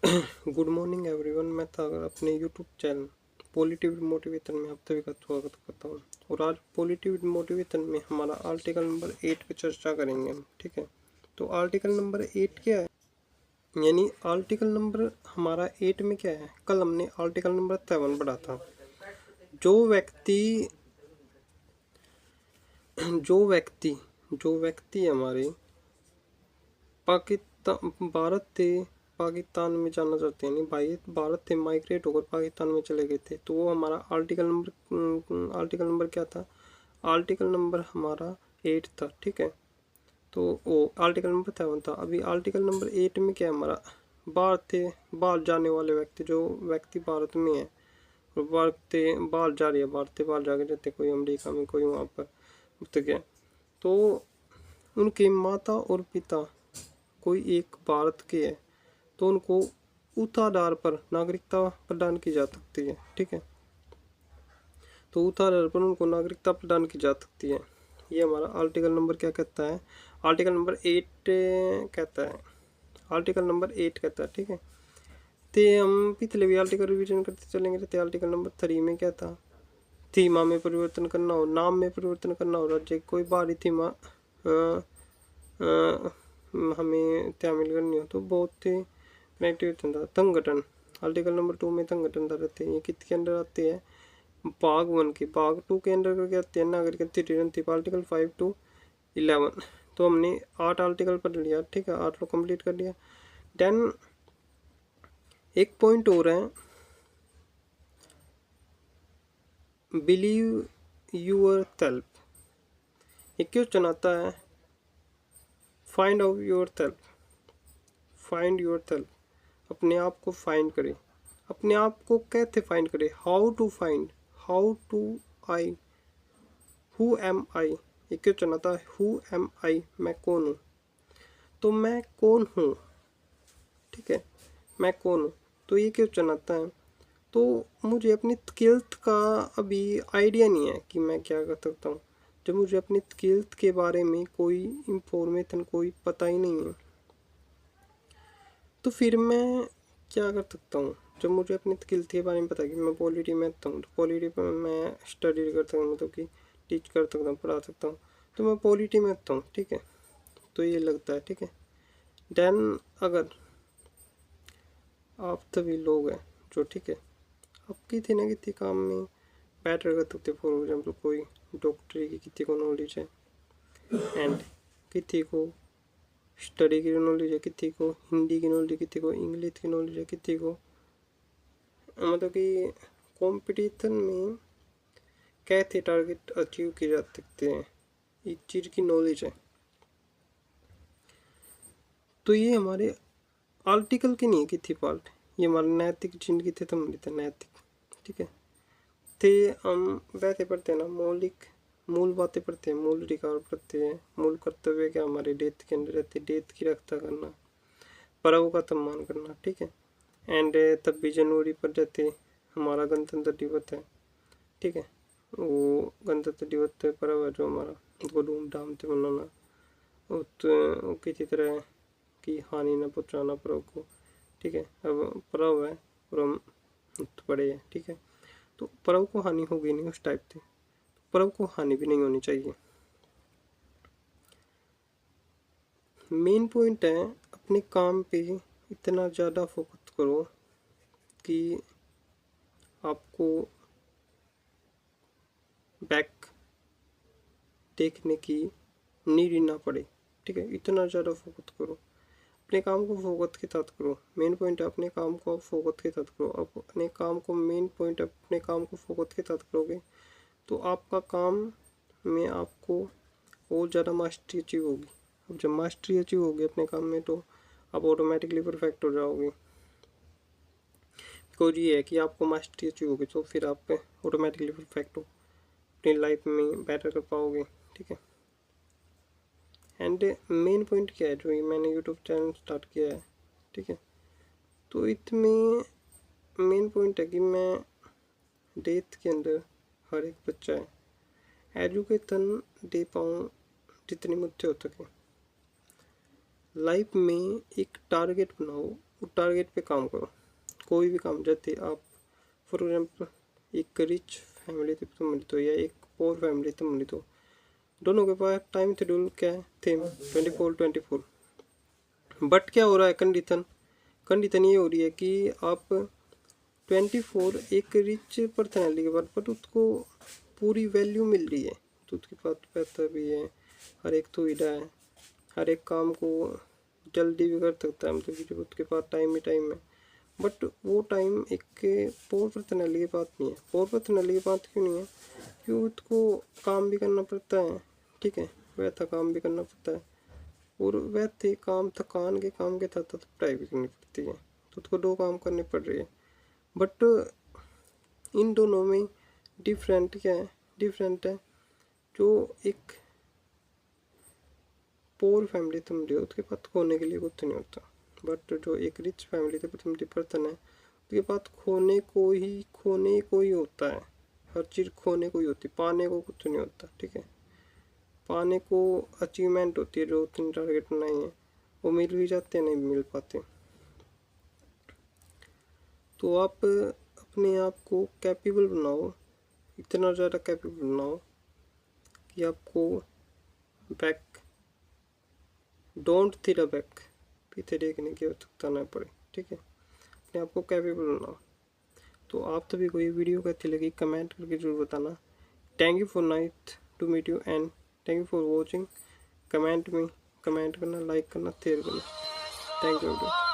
Good morning everyone. मैं था अपने यूट्यूब चैनल पॉजिटिव मोटिवेशन में आप सभी का स्वागत करता हूँ। और आज पॉजिटिव मोटिवेशन में हमारा आर्टिकल नंबर 8 पे चर्चा करेंगे हम। ठीक है, तो आर्टिकल नंबर 8 क्या है, यानी आर्टिकल नंबर हमारा 8 में क्या है। कल हमने आर्टिकल नंबर 7 पढ़ा था। जो व्यक्ति जो व्यक्ति जो व्यक्ति हमारे पाकिस्तान भारत थे, पाकिस्तान में जाना चाहते हैं, नहीं भाई भारत थे, माइग्रेट होकर पाकिस्तान में चले गए थे, तो वो हमारा आर्टिकल नंबर क्या था। आर्टिकल नंबर हमारा 8 था। ठीक है, तो वो आर्टिकल नंबर 7 था। अभी आर्टिकल नंबर 8 में क्या है हमारा, बाहर जाने वाले व्यक्ति, जो व्यक्ति भारत में है और बाहर जा रही है, बाहर जाके रहते, कोई अमेरिका में, कोई वहाँ पर, तो क्या, तो उनके माता और पिता कोई एक भारत के है, तो उनको उस आधार पर नागरिकता प्रदान की जा सकती है। ठीक है, तो उस आधार पर उनको नागरिकता प्रदान की जा सकती है। ये हमारा आर्टिकल नंबर क्या कहता है, आर्टिकल नंबर 8 कहता है। आर्टिकल नंबर 8 कहता है। ठीक है, तो हम पिछले भी आर्टिकल रिवीजन करते चलेंगे। तो आर्टिकल नंबर 3 में क्या था, थीमा में परिवर्तन करना हो, नाम में परिवर्तन करना हो, राज्य कोई बाहरी थीमा हमें त्यामिल करनी हो, तो बहुत ही कनेक्टिव था। संगठन, आर्टिकल नंबर 2 में संगठन रहते हैं, ये किसके अंडर आते हैं, भाग 1 के। भाग 2 के अंडर करके आते हैं नागरिक सिटीजनशिप, आर्टिकल 5 to 11। तो हमने 8 आर्टिकल पढ़ लिया। ठीक है, 8 को कंप्लीट कर लिया। देन एक पॉइंट और है, बिलीव यूर सेल्फ। ये क्वेश्चन आता है, find out your self, find your self, अपने आप को फाइंड करें। अपने आप को कैसे फाइंड करें, how to find, how to I, who am I. ये क्वेश्चन आता है, हु एम आई, मैं कौन हूँ। तो मैं कौन हूँ, ठीक है, मैं कौन हूँ, तो ये क्वेश्चन आता है। तो मुझे अपनी स्किल्स का अभी आइडिया नहीं है कि मैं क्या कर सकता हूँ। जब मुझे अपनी स्किल्स के बारे में कोई इंफॉर्मेशन, कोई पता ही नहीं है, तो फिर मैं क्या कर सकता हूँ। जब मुझे अपनी स्किल्स के बारे में पता है कि मैं पॉलिटी में आता हूँ, तो पॉलिटी पर मैं स्टडी कर सकता हूँ, मतलब कि टीच कर सकता हूँ, पढ़ा सकता हूँ, तो मैं पॉलिटी में आता हूँ। ठीक है, तो ये लगता है। ठीक है, देन अगर आप सभी लोग हैं जो, ठीक है, आप किसी न किसी काम में बेटर कर सकते। फॉर एग्जाम्पल कोई डॉक्टरी की किसी को नॉलेज है, एंड किसी को स्टडी की नॉलेज है, किसी को हिंदी की नॉलेज है, किसी को इंग्लिश की नॉलेज है, किसी को मतलब कि कंपटीशन में कैसे टारगेट अचीव किए जा सकते हैं, इस चीज़ की नॉलेज है। तो ये हमारे आर्टिकल की नहीं है किसी पार्ट, ये हमारे नैतिक जिंदगी से संबंधित है, नैतिक। ठीक है, थे हम वैसे पढ़ते हैं ना, मौलिक मूल बातें पढ़ते हैं, मूल अधिकार पढ़ते हैं, मूल कर्तव्य क्या हमारे डेथ के अंदर रहते, डेथ की रक्षा करना, पर्व का सम्मान करना। ठीक है, एंड 26 जनवरी पर जैसे हमारा गणतंत्र दिवस है। ठीक है, वो गणतंत्र दिवस पर्व है जो हमारा, उसको धूमधाम से मनाना, उस किसी तरह की हानि न पहुँचाना पर्व को। ठीक है, अब पर्व है और हम बड़े हैं। ठीक है, तो पर्व को हानि होगी नहीं उस टाइप से, पर्व को हानि भी नहीं होनी चाहिए। मेन पॉइंट है, अपने काम पे इतना ज़्यादा फोकस करो कि आपको बैक देखने की नीड ना पड़े। ठीक है, इतना ज़्यादा फोकस करो, अपने काम को फोकस के साथ करो। मेन पॉइंट है, अपने काम को आप फोकस के साथ करो। अपने काम को, मेन पॉइंट है, अपने काम को फोकस के साथ करोगे तो आपका काम में आपको और ज़्यादा मास्टरी अचीव होगी। अब जब मास्टरी अचीव होगी अपने काम में, तो आप ऑटोमेटिकली परफेक्ट हो जाओगे। बिकॉज ये है कि आपको मास्टरी अचीव होगी, तो फिर आप ऑटोमेटिकली परफेक्ट हो, अपनी लाइफ में बेटर कर पाओगे। ठीक है, एंड मेन पॉइंट क्या है, जो ये मैंने यूट्यूब चैनल स्टार्ट किया है। ठीक है, तो इसमें मेन पॉइंट है कि मैं देश के अंदर हर एक बच्चा है एजुकेशन दे पाऊँ जितनी मुझसे हो सके। लाइफ में एक टारगेट बनाओ, टारगेट पे काम करो, कोई भी काम। जैसे आप फॉर एग्जाम्पल एक रिच फैमिली से संबंधित हो या एक पोर फैमिली से संबंधित हो, दोनों के पास टाइम शेड्यूल क्या है, सेम 24/24। बट क्या हो रहा है, कंडीशन ये हो रही है कि आप 24 एक रिच पर्सनैलिटी के बाद बट उसको पूरी वैल्यू मिल रही है, तो उसके पास पैसा भी है, हर एक सुविधा है, हर एक काम को जल्दी भी कर सकता है, मतलब कि उसके पास टाइम ही टाइम है। बट वो टाइम एक पोर पर्सनैलिटी के पास नहीं है। पोर पर्सनैलिटी के पास क्यों नहीं है, क्यों उसको काम भी करना पड़ता है, ठीक है, वैसा काम भी करना पड़ता है, और वैसे काम थकान के काम के साथ साथ पढ़ाई भी करनी पड़ती है, तो उसको दो काम करने पड़ रही है। बट इन दोनों में डिफरेंट क्या है, डिफरेंट है जो एक पोर फैमिली समझे उसके पास खोने के लिए कुछ नहीं होता, बट जो एक रिच फैमिली से समझे पर्सन है उसके पास खोने को ही होता है, हर चीज़ खोने को ही होती है, पाने को कुछ नहीं होता, ठीक है। पाने को अचीवमेंट होती है, जो उतनी टारगेट नहीं है वो मिल भी जाते हैं, नहीं भी मिल पाते। तो आप अपने आप को कैपेबल बनाओ, इतना ज़्यादा कैपेबल बनाओ कि आपको बैक डोंट थिरा बैक, पीछे देखने की आवश्यकता ना पड़े, ठीक है। अपने आप को कैपेबल बनाओ। तो आप सभी को ये वीडियो कैसी लगी कमेंट करके जरूर बताना। Thank you for night to meet you and thank you for watching. Comment में कमेंट करना, लाइक करना, शेयर करना। Thank you.